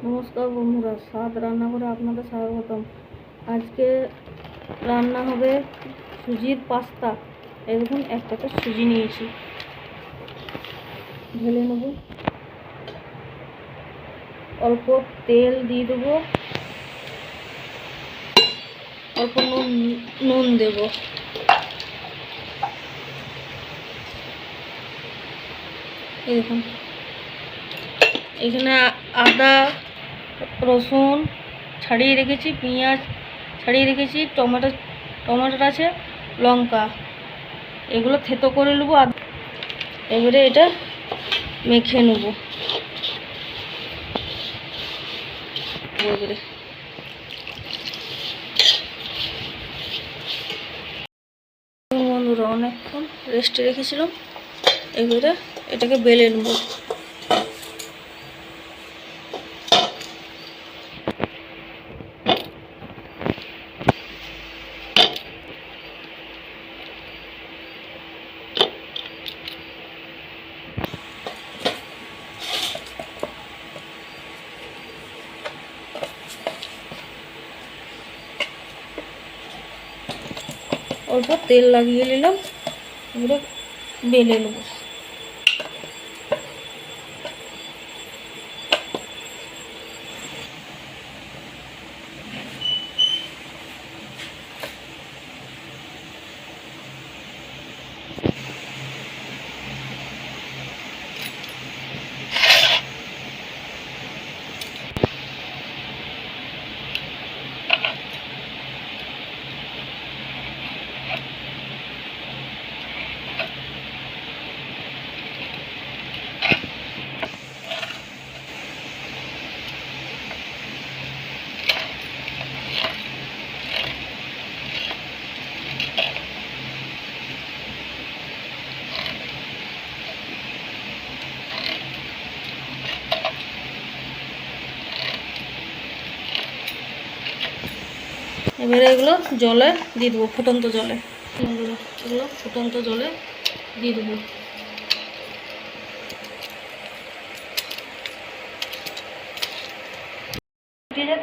নমস্কার বন্ধুরা, স্বাদ রান্নাঘরে আপনাদের স্বাগতম। আজকে রান্না হবে সুজির পাস্তা। এই দেখুন, এক প্যাকেট সুজি নিয়েছি, ঢেলে নেব। অল্প তেল দিয়ে দেবো, অল্প নুন দেব। এই দেখুন, এখানে আদা রসুন ছাড়িয়ে রেখেছি, পেঁয়াজ ছাড়িয়ে রেখেছি, টমেটো আছে, লঙ্কা, এগুলো থেতো করে নেব। এবারে এটা মেখে নেব। এবারে বন্ধুরা অনেকক্ষণ রেস্টে রেখেছিলাম, এবারে এটাকে বেলে নেব। অল্প তেল লাগিয়ে নিলাম, এবারে বেলে নেব। এবারে এগুলো জলে দিয়ে দেবো, ফুটন্ত জলে। এগুলো ফুটন্ত জলে দিয়ে দেবো।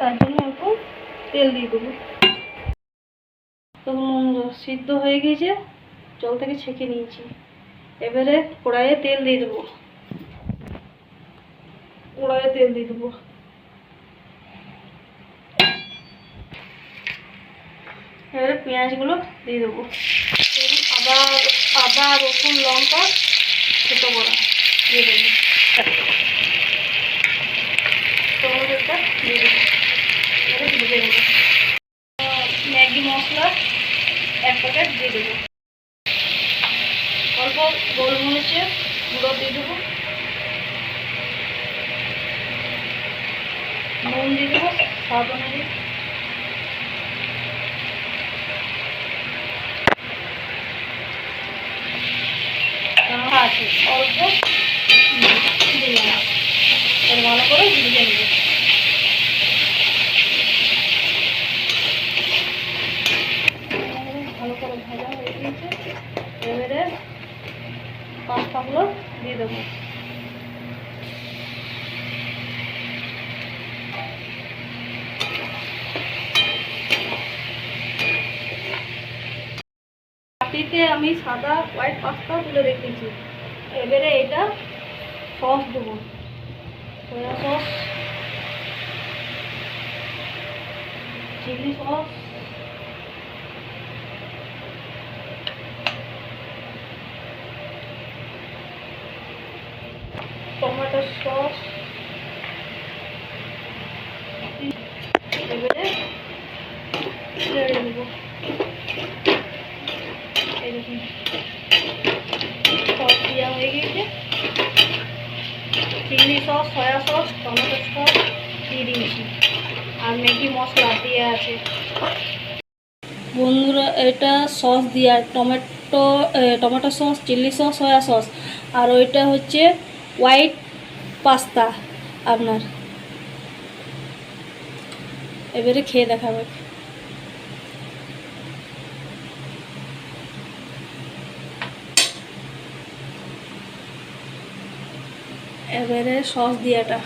তার জন্য একটু তেল দিয়ে দেবো। তখন সিদ্ধ হয়ে গিয়েছে, জল থেকে ছেঁকে নিয়েছি। এবারে কড়াইয়ে তেল দিয়ে দেবো। এবারে পেঁয়াজগুলো দিয়ে দেবো। আদা রসুন লঙ্কা ছোটো করা দিয়ে দেবো। টমেটোটা দিয়ে দেবো। এবারে ভেজে নেবো। ম্যাগি মশলা 1 প্যাকেট দিয়ে দেবো। অল্প গোলমরিচের গুঁড়ো দিয়ে দেবো। নুন দিয়ে দেবো স্বাদ অনুযায়ী। আছে অল্প দিলাম, এর ভালো করে ভেজে নেব। ভালো করে ভাজা হয়ে গিয়েছে, এবারে পাস্তাগুলো দিয়ে দেবো। বাটিতে আমি সাদা হোয়াইট পাস্তা তুলে রেখেছি। এবারে এটা সস দেবো, soya sauce, chilli sauce, tomato sauce. এবারে ছেড়ে দেব। এই দেখুন, সস দেওয়া হয়ে গিয়েছে। Chilli sauce, soya sauce, tomato sauce দিয়ে দিয়েছি, আর ম্যাগি মশলা দিয়ে আছে। বন্ধুরা, এটা সস দিয়া tomato sauce, chilli sauce, soya sauce, আর ওইটা হচ্ছে হোয়াইট পাস্তা আপনার। এবারে খেয়ে দেখাবে। এবারে সস দিয়াটা